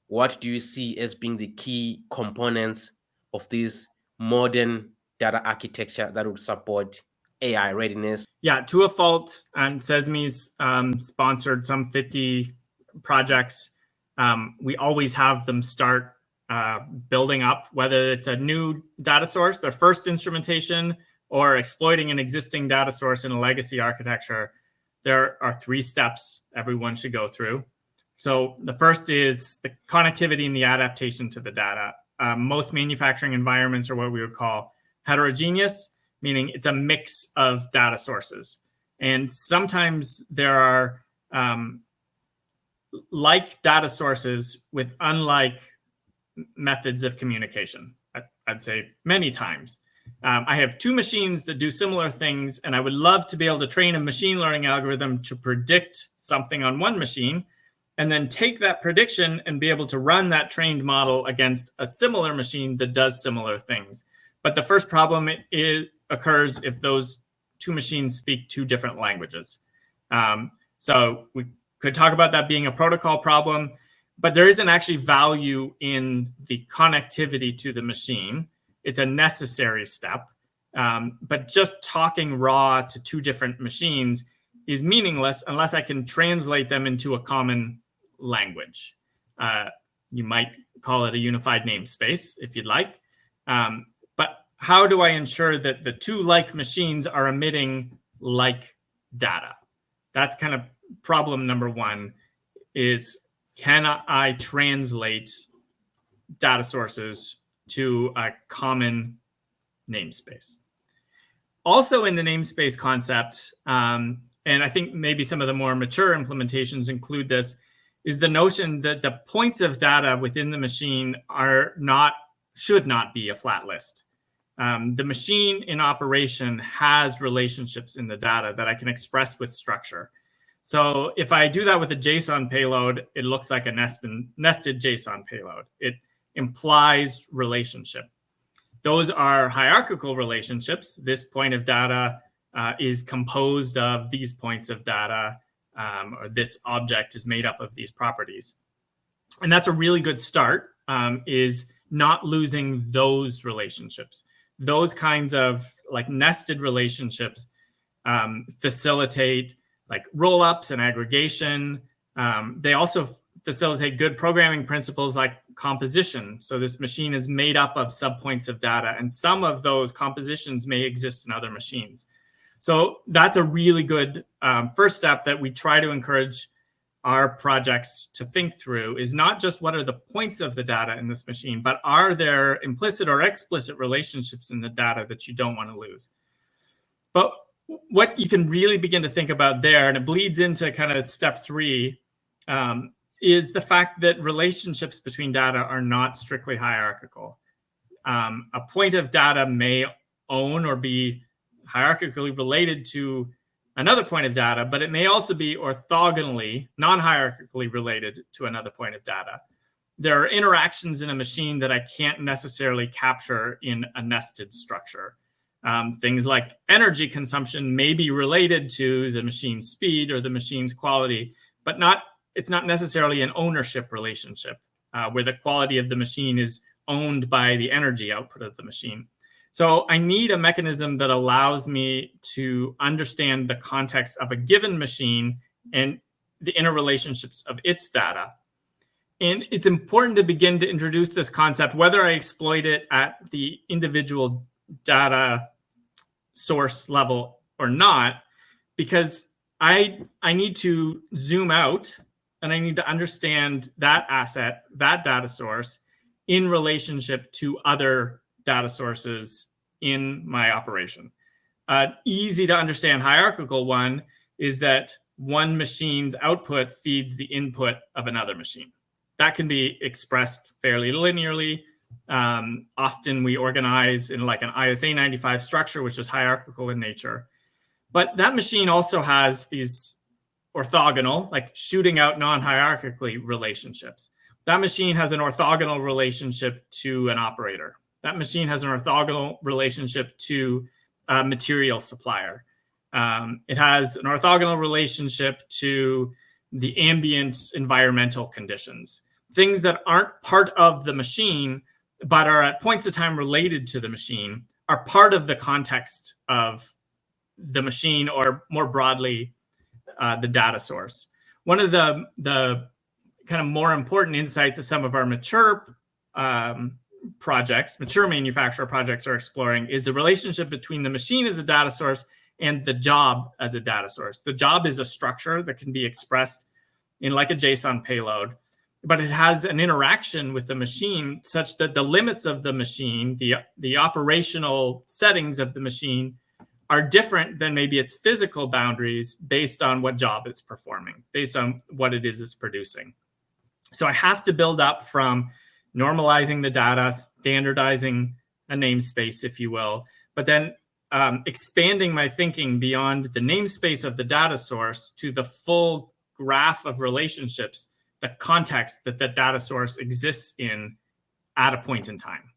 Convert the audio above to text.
what do you see as being the key components of this modern data architecture that would support AI readiness? Yeah, to a fault, and CESMII's sponsored some 50 projects. We always have them start building up, whether it's a new data source, their first instrumentation, or exploiting an existing data source in a legacy architecture. There are 3 steps everyone should go through. So the first is the connectivity and the adaptation to the data. Most manufacturing environments are what we would call heterogeneous, meaning it's a mix of data sources. And sometimes there are like data sources with unlike methods of communication. I'd say many times. I have 2 machines that do similar things, and I would love to be able to train a machine learning algorithm to predict something on one machine, and then take that prediction and be able to run that trained model against a similar machine that does similar things. But the first problem occurs if those 2 machines speak 2 different languages. So we could talk about that being a protocol problem, but there isn't actually value in the connectivity to the machine. It's a necessary step. But just talking raw to 2 different machines is meaningless unless I can translate them into a common language. You might call it a unified namespace if you'd like. But how do I ensure that the 2 like machines are emitting like data? That's kind of problem number 1, is can I translate data sources to a common namespace? Also in the namespace concept, and I think maybe some of the more mature implementations include this, is the notion that the points of data within the machine should not be a flat list. The machine in operation has relationships in the data that I can express with structure. So if I do that with a JSON payload, it looks like a nested JSON payload. It implies relationship. Those are hierarchical relationships. This point of data is composed of these points of data, or this object is made up of these properties. And that's a really good start, is not losing those relationships. Those kinds of like nested relationships facilitate like roll-ups and aggregation. They also facilitate good programming principles like composition. So this machine is made up of subpoints of data, and some of those compositions may exist in other machines. So that's a really good first step that we try to encourage our projects to think through, is not just what are the points of the data in this machine, but are there implicit or explicit relationships in the data that you don't want to lose? But what you can really begin to think about there, and it bleeds into kind of step 3, is the fact that relationships between data are not strictly hierarchical. A point of data may own or be hierarchically related to another point of data, but it may also be orthogonally, non-hierarchically related to another point of data. There are interactions in a machine that I can't necessarily capture in a nested structure. Things like energy consumption may be related to the machine's speed or the machine's quality, but it's not necessarily an ownership relationship where the quality of the machine is owned by the energy output of the machine. So I need a mechanism that allows me to understand the context of a given machine and the interrelationships of its data. And it's important to begin to introduce this concept, whether I exploit it at the individual data source level or not, because I need to zoom out and I need to understand that asset, that data source, in relationship to other data sources in my operation. Easy to understand hierarchical one is that one machine's output feeds the input of another machine. That can be expressed fairly linearly. Often we organize in like an ISA 95 structure, which is hierarchical in nature. But that machine also has these orthogonal, like shooting out non-hierarchically relationships. That machine has an orthogonal relationship to an operator. That machine has an orthogonal relationship to a material supplier. It has an orthogonal relationship to the ambient environmental conditions. things that aren't part of the machine, but are at points of time related to the machine, are part of the context of the machine, or more broadly, the data source. One of the kind of more important insights that some of our mature mature manufacturer projects are exploring is the relationship between the machine as a data source and the job as a data source. The job is a structure that can be expressed in like a JSON payload, but it has an interaction with the machine such that the limits of the machine, the operational settings of the machine, are different than maybe its physical boundaries based on what job it's performing, based on what it is it's producing. So I have to build up from normalizing the data, standardizing a namespace, if you will, but then expanding my thinking beyond the namespace of the data source to the full graph of relationships, the context that the data source exists in at a point in time.